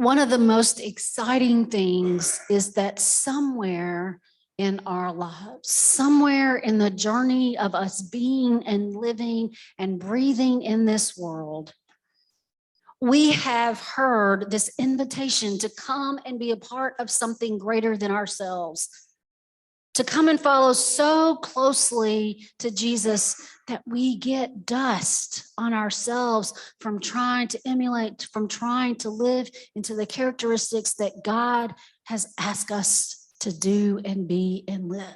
One of the most exciting things is that somewhere in our lives, somewhere in the journey of us being and living and breathing in this world, we have heard this invitation to come and be a part of something greater than ourselves, to come and follow so closely to Jesus that we get dust on ourselves from trying to emulate, from trying to live into the characteristics that God has asked us to do and be and live.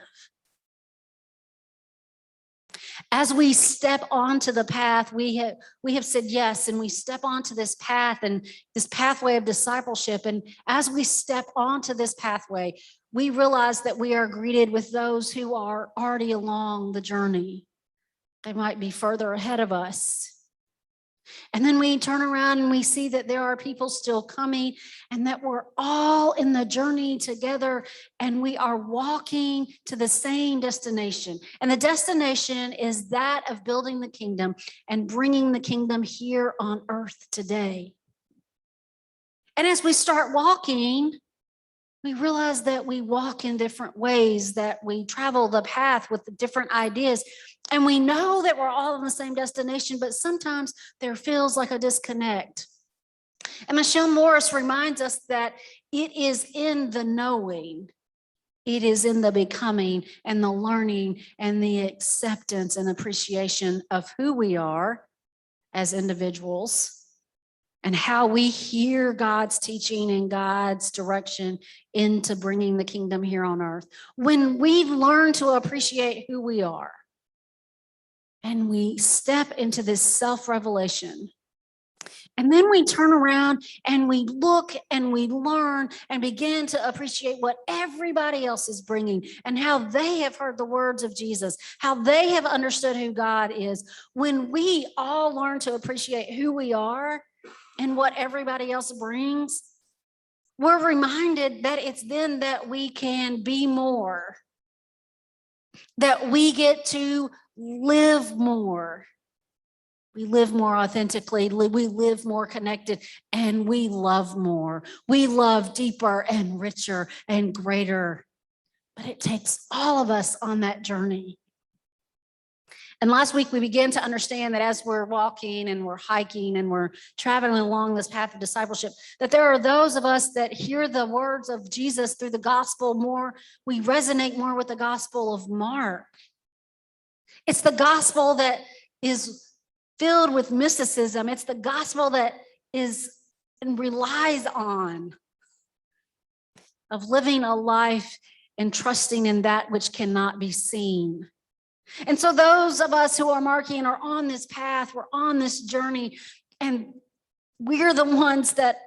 As we step onto the path, we have said yes, and we step onto this path and this pathway of discipleship. And as we step onto this pathway, we realize that we are greeted with those who are already along the journey. They might be further ahead of us. And then we turn around and we see that there are people still coming and that we're all in the journey together and we are walking to the same destination. And the destination is that of building the kingdom and bringing the kingdom here on earth today. And as we start walking, we realize that we walk in different ways, that we travel the path with the different ideas. And we know that we're all in the same destination, but sometimes there feels like a disconnect. And Michelle Morris reminds us that it is in the knowing, it is in the becoming and the learning and the acceptance and appreciation of who we are as individuals and how we hear God's teaching and God's direction into bringing the kingdom here on earth. When we learn to appreciate who we are and we step into this self-revelation, and then we turn around and we look and we learn and begin to appreciate what everybody else is bringing and how they have heard the words of Jesus, how they have understood who God is. When we all learn to appreciate who we are and what everybody else brings, we're reminded that it's then that we can be more, that we get to live more. We live more authentically, we live more connected, and we love more. We love deeper and richer and greater. But it takes all of us on that journey. And last week, we began to understand that as we're walking and we're hiking and we're traveling along this path of discipleship, that there are those of us that hear the words of Jesus through the gospel more. We resonate more with the gospel of Mark. It's the gospel that is filled with mysticism. It's the gospel that is and relies on of living a life and trusting in that which cannot be seen. And so those of us who are Markian are on this path, we're on this journey, and we're the ones that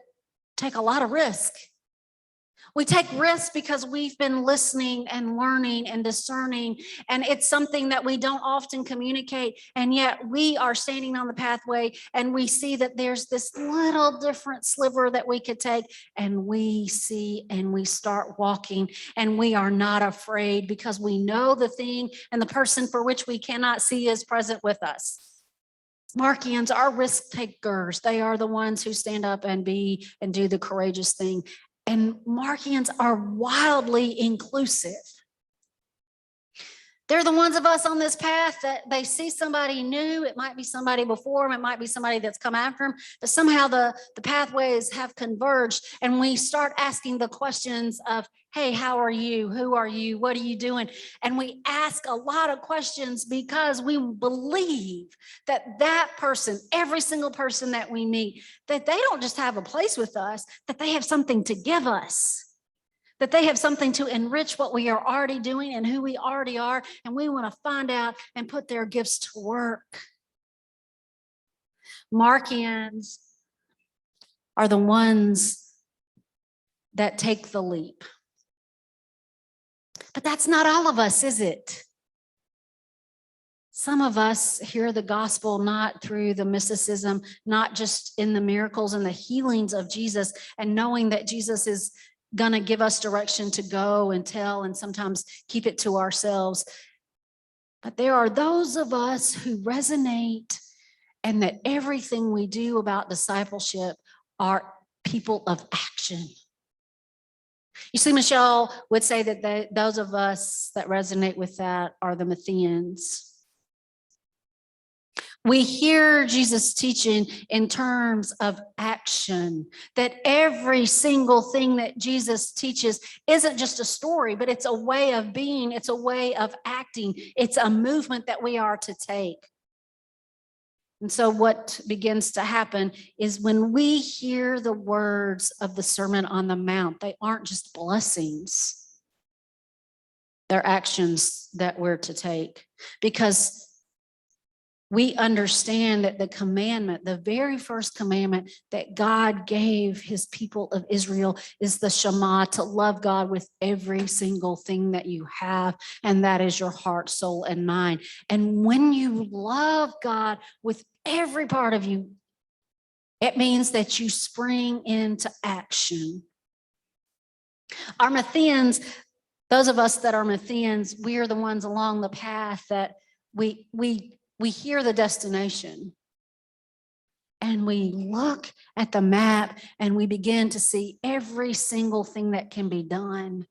take a lot of risk. We take risks because we've been listening and learning and discerning, and it's something that we don't often communicate, and yet we are standing on the pathway and we see that there's this little different sliver that we could take, and we see and we start walking, and we are not afraid because we know the thing and the person for which we cannot see is present with us. Markians are risk takers. They are the ones who stand up and be and do the courageous thing. And Markians are wildly inclusive. They're the ones of us on this path that they see somebody new. It might be somebody before them. It might be somebody that's come after them. But somehow the pathways have converged. And we start asking the questions of, hey, how are you? Who are you? What are you doing? And we ask a lot of questions because we believe that that person, every single person that we meet, that they don't just have a place with us, that they have something to give us. That they have something to enrich what we are already doing and who we already are, and we want to find out and put their gifts to work. Markians are the ones that take the leap. But that's not all of us, is it? Some of us hear the gospel not through the mysticism, not just in the miracles and the healings of Jesus, and knowing that Jesus is going to give us direction to go and tell and sometimes keep it to ourselves. But there are those of us who resonate and that everything we do about discipleship are people of action. You see, Michelle would say that those of us that resonate with that are the Mattheans. We hear Jesus teaching in terms of action, that every single thing that Jesus teaches isn't just a story, but it's a way of being, it's a way of acting, it's a movement that we are to take. And so what begins to happen is when we hear the words of the Sermon on the Mount, they aren't just blessings, they're actions that we're to take, because we understand that the commandment, the very first commandment that God gave his people of Israel is the Shema, to love God with every single thing that you have, and that is your heart, soul, and mind. And when you love God with every part of you, it means that you spring into action. Our Mattheans, those of us that are Mattheans, we are the ones along the path that we hear the destination and we look at the map and we begin to see every single thing that can be done.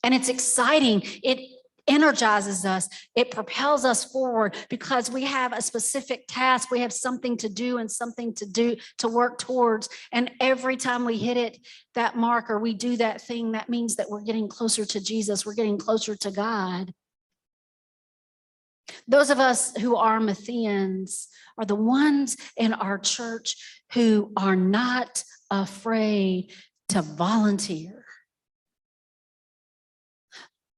And it's exciting. It energizes us. It propels us forward because we have a specific task. We have something to do and something to work towards. And every time we hit it, that marker, we do that thing, that means that we're getting closer to Jesus. We're getting closer to God. Those of us who are Mattheans are the ones in our church who are not afraid to volunteer.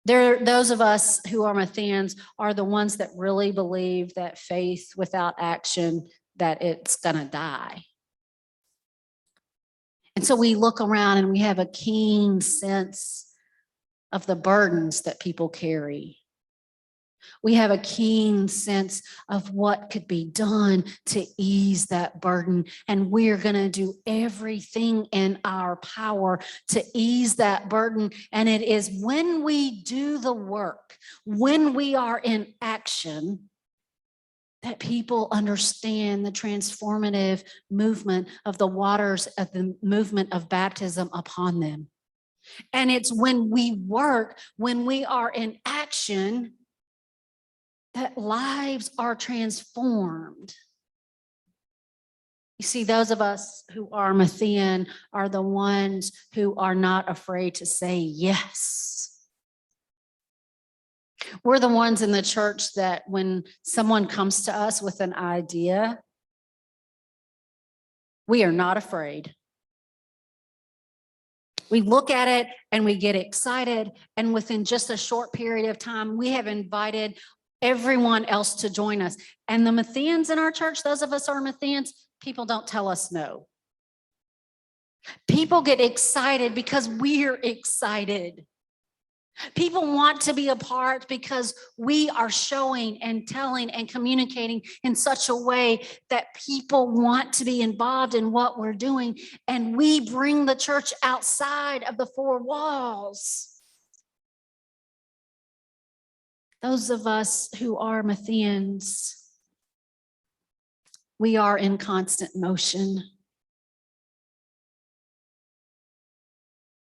Those of us who are Mattheans are the ones that really believe that faith without action, that it's going to die. And so we look around and we have a keen sense of the burdens that people carry. We have a keen sense of what could be done to ease that burden. And we're going to do everything in our power to ease that burden. And it is when we do the work, when we are in action, that people understand the transformative movement of the waters of the movement of baptism upon them. And it's when we work, when we are in action, that lives are transformed. You see, those of us who are Matthean are the ones who are not afraid to say yes. We're the ones in the church that when someone comes to us with an idea, we are not afraid. We look at it and we get excited, and within just a short period of time, we have invited everyone else to join us. And the Mattheans in our church, those of us who are Mattheans, people don't tell us no. People get excited because we're excited. People want to be a part because we are showing and telling and communicating in such a way that people want to be involved in what we're doing. And we bring the church outside of the four walls. Those of us who are Mattheans, we are in constant motion.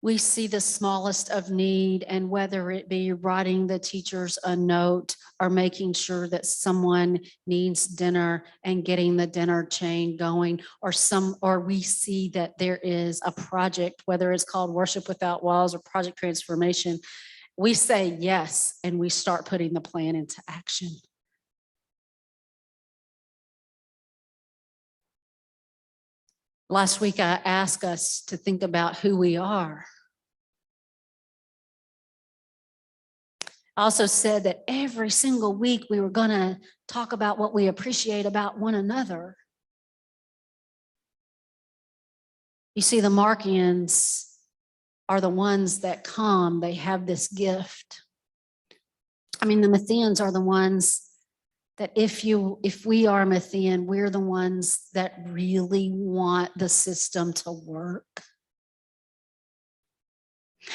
We see the smallest of need, and whether it be writing the teachers a note or making sure that someone needs dinner and getting the dinner chain going, or we see that there is a project, whether it's called Worship Without Walls or Project Transformation, we say yes, and we start putting the plan into action. Last week, I asked us to think about who we are. I also said that every single week we were going to talk about what we appreciate about one another. You see, the Mattheans are the ones that come, they have this gift. I mean, the Mattheans are the ones that if we are Matthean, we're the ones that really want the system to work.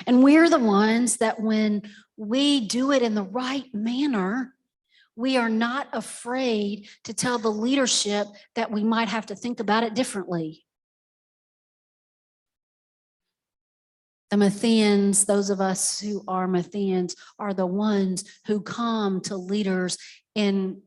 And we're the ones that when we do it in the right manner, we are not afraid to tell the leadership that we might have to think about it differently. The Mattheans, those of us who are Mattheans, are the ones who come to leaders in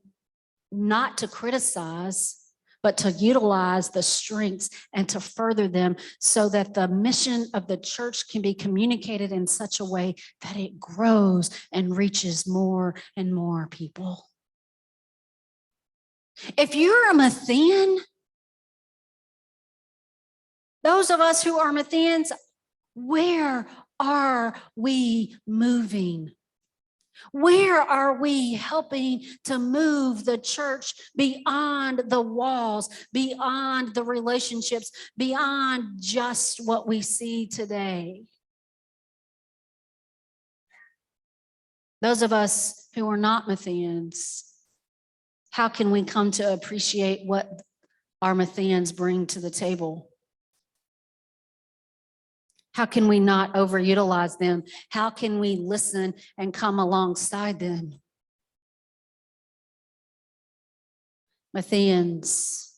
not to criticize, but to utilize the strengths and to further them so that the mission of the church can be communicated in such a way that it grows and reaches more and more people. If you're a Matthean, those of us who are Mattheans, where are we moving? Where are we helping to move the church beyond the walls, beyond the relationships, beyond just what we see today? Those of us who are not Mattheans, how can we come to appreciate what our Mattheans bring to the table? How can we not overutilize them? How can we listen and come alongside them? Mattheans,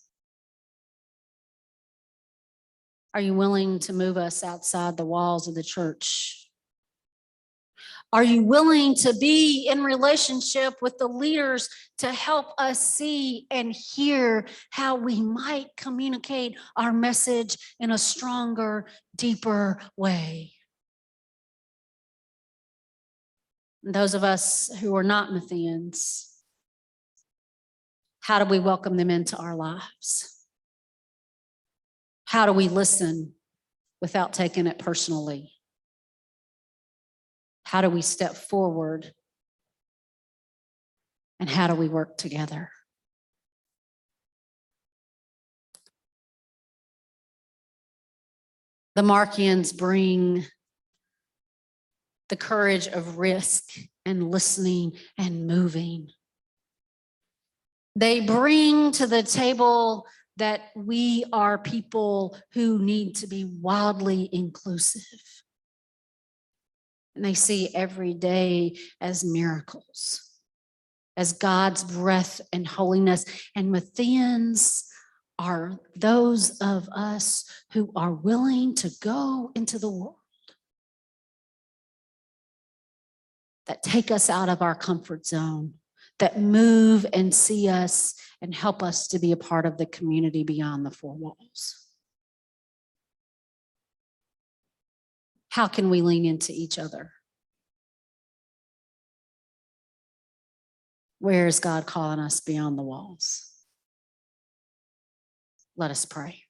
are you willing to move us outside the walls of the church? Are you willing to be in relationship with the leaders to help us see and hear how we might communicate our message in a stronger, deeper way? And those of us who are not Mattheans, how do we welcome them into our lives? How do we listen without taking it personally? How do we step forward? And how do we work together? The Mattheans bring the courage of risk and listening and moving. They bring to the table that we are people who need to be wildly inclusive. And they see every day as miracles, as God's breath and holiness. And Mattheans are those of us who are willing to go into the world, that take us out of our comfort zone, that move and see us and help us to be a part of the community beyond the four walls. How can we lean into each other? Where is God calling us beyond the walls? Let us pray.